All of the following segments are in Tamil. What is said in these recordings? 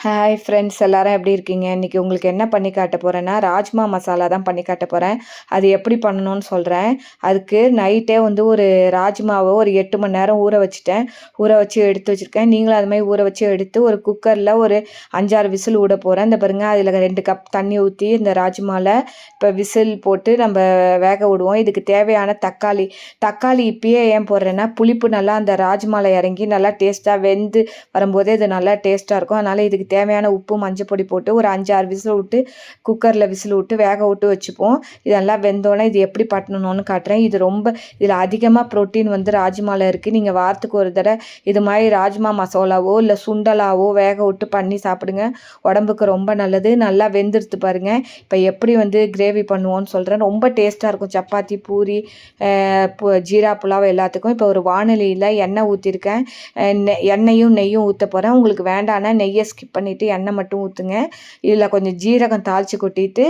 ஹாய் ஃப்ரெண்ட்ஸ், எல்லாரும் எப்படி இருக்கீங்க? இன்றைக்கி உங்களுக்கு என்ன பண்ணி காட்ட போகிறேன்னா, ராஜ்மா மசாலா தான் பண்ணி காட்ட போகிறேன். அது எப்படி பண்ணணும்னு சொல்கிறேன். அதுக்கு நைட்டே ஒரு ராஜ்மாவை ஒரு 8 மணி நேரம் ஊற வச்சுட்டேன். ஊற வச்சு எடுத்து வச்சுருக்கேன். நீங்களும் அது மாதிரி ஊற வச்சு எடுத்து ஒரு குக்கரில் ஒரு 5-6 விசில் விட போகிறேன். இந்த பாருங்க, அதில் 2 கப் தண்ணி ஊற்றி இந்த ராஜ்மாவில் இப்போ விசில் போட்டு நம்ம வேக விடுவோம். இதுக்கு தேவையான தக்காளி இப்பயே ஏன் போடுறேன்னா, புளிப்பு நல்லா அந்த ராஜ்மாவில் இறங்கி நல்லா டேஸ்ட்டாக வெந்து வரும்போதே இது நல்லா டேஸ்ட்டாக இருக்கும். அதனால் இதுக்கு தேவையான உப்பு மஞ்சள் பொடி போட்டு ஒரு 5-6 விசில் விட்டு குக்கரில் விசில் விட்டு வேக விட்டு வச்சுப்போம். இதெல்லாம் வெந்தோன்னே இது எப்படி பண்ணணும்னு காட்டுறேன். இதில் அதிகமாக ப்ரோட்டீன் ராஜ்மாவில் இருக்குது. நீங்கள் வாரத்துக்கு ஒரு தடவை இது மாதிரி ராஜ்மா மசாலாவோ இல்லை சுண்டலாவோ வேக விட்டு பண்ணி சாப்பிடுங்க. உடம்புக்கு ரொம்ப நல்லது. நல்லா வெந்துடுத்து பாருங்கள். இப்போ எப்படி கிரேவி பண்ணுவோன்னு சொல்கிறேன். ரொம்ப டேஸ்ட்டாக இருக்கும். சப்பாத்தி, பூரி, ஜீரா புலாவ் எல்லாத்துக்கும். இப்போ ஒரு வானிலையில் எண்ணெய் ஊற்றிருக்கேன். எண்ணெயும் நெய்யும் ஊற்ற போகிறேன். உங்களுக்கு வேண்டான்னா நெய்யை ஸ்கிப் பண்ணிவிட்டு எண்ணெய் மட்டும் ஊற்றுங்க. இதில் கொஞ்சம் ஜீரகம் தாளித்து கொட்டிட்டு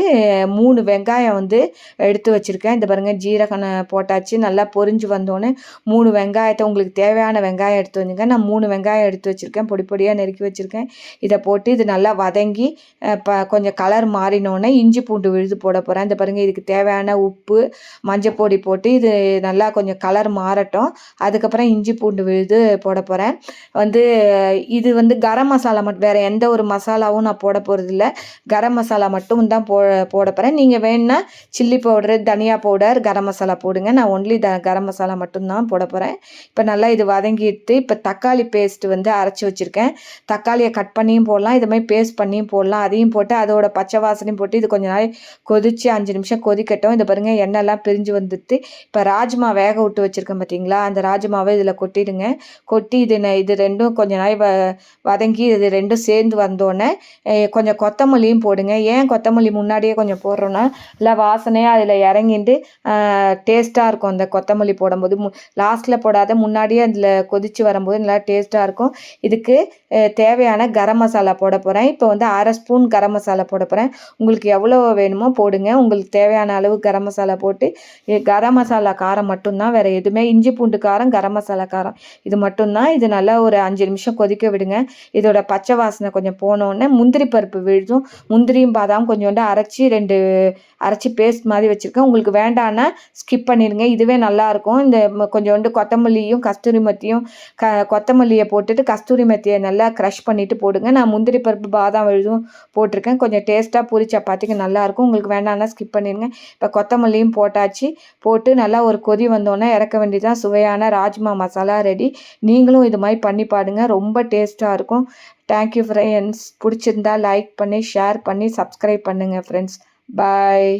3 வெங்காயம் எடுத்து வச்சுருக்கேன். இந்த பாருங்கள், ஜீரகம் போட்டாச்சு. நல்லா பொரிஞ்சு வந்தோடனே 3 வெங்காயத்தை உங்களுக்கு தேவையான வெங்காயம் எடுத்து வந்துங்க. நான் 3 வெங்காயம் எடுத்து வச்சுருக்கேன். பொடி பொடியாக நறுக்கி வச்சுருக்கேன். இதை போட்டு இது நல்லா வதங்கி கொஞ்சம் கலர் மாறினோடனே இஞ்சி பூண்டு விழுது போட போகிறேன். இந்த பாருங்கள், இதுக்கு தேவையான உப்பு மஞ்சள் பொடி போட்டு இது நல்லா கொஞ்சம் கலர் மாறட்டும். அதுக்கப்புறம் இஞ்சி பூண்டு விழுது போட போகிறேன். இது கரம் மசாலா மட்டும், வேறு எந்த ஒரு மசாலாவும் நான் போட போகிறதில்ல. கரம் மசாலா மட்டும் தான் போட போகிறேன். நீங்கள் வேணுன்னா சில்லி பவுடரு, தனியா பவுடர், கரம் மசாலா போடுங்க. நான் ஒன்லி கரம் மசாலா மட்டும்தான் போட போகிறேன். இப்போ நல்லா இது வதங்கிட்டு இப்போ தக்காளி பேஸ்ட்டு அரைச்சி வச்சுருக்கேன். தக்காளியை கட் பண்ணியும் போடலாம், இது மாதிரி பேஸ்ட் பண்ணியும் போடலாம். அதையும் போட்டு அதோட பச்சை வாசனையும் போட்டு இது கொஞ்சம் நாள் கொதித்து 5 நிமிஷம் கொதிக்கட்டும். இதை பாருங்கள், எண்ணெய்லாம் பிரிஞ்சு வந்துட்டு இப்போ ராஜ்மா வேக விட்டு வச்சுருக்கேன் பார்த்தீங்களா, அந்த ராஜ்மாவை இதில் கொட்டிடுங்க. கொட்டி இது ரெண்டும் கொஞ்சம் நாள் வதங்கி இது ரெண்டும் சேர்ந்து வந்தோடனே கொஞ்சம் கொத்தமல்லியும் போடுங்க. ஏன் கொத்தமல்லி முன்னாடியே கொஞ்சம் போடுறோன்னா இல்லை வாசனையாக அதில் இறங்கிட்டு டேஸ்ட்டாக இருக்கும். அந்த கொத்தமல்லி போடும்போது லாஸ்ட்டில் போடாத, முன்னாடியே அதில் கொதித்து வரும்போது நல்லா டேஸ்ட்டாக இருக்கும். இதுக்கு தேவையான கரம் மசாலா போட போகிறேன். இப்போ 1/2 ஸ்பூன் கரம் மசாலா போட போகிறேன். உங்களுக்கு எவ்வளோ வேணுமோ போடுங்க. உங்களுக்கு தேவையான அளவு கரம் மசாலா போட்டு, கரம் மசாலா காரம் மட்டும்தான், வேறு எதுவுமே, இஞ்சி பூண்டு காரம், கரம் மசாலா காரம் இது மட்டும்தான். இது நல்லா ஒரு 5 நிமிஷம் கொதிக்க விடுங்க. இதோட பச்சை வாசனை கொஞ்சம் போனோடனே முந்திரி பருப்பு விழுதும், முந்திரியும் பாதாம் கொஞ்சோண்டு அரைச்சி பேஸ்ட் மாதிரி வச்சுருக்கேன். உங்களுக்கு வேண்டான்னா ஸ்கிப் பண்ணிடுங்க. இதுவே நல்லாயிருக்கும். இந்த கொஞ்சோண்டு கொத்தமல்லியும் கஸ்தூரி மெத்தியும் கொத்தமல்லியை போட்டுட்டு கஸ்தூரி மெத்தியை நல்லா க்ரஷ் பண்ணிவிட்டு போடுங்க. நான் முந்திரி பருப்பு பாதாம் விழுதும் போட்டிருக்கேன். கொஞ்சம் டேஸ்ட்டாக பூரி சப்பாத்திக்கு நல்லாயிருக்கும். உங்களுக்கு வேண்டான்னா ஸ்கிப் பண்ணிடுங்க. இப்போ கொத்தமல்லியும் போட்டாச்சு. போட்டு நல்லா ஒரு கொதி வந்தோடனே இறக்க வேண்டியதான். சுவையான ராஜ்மா மசாலா ரெடி. நீங்களும் இது மாதிரி பண்ணி பாருங்க. ரொம்ப டேஸ்ட்டாக இருக்கும். Thank you friends. பிடிச்சிருந்தா லைக் பண்ணி ஷேர் பண்ணி சப்ஸ்கிரைப் பண்ணுங்கள் ஃப்ரெண்ட்ஸ். பாய்.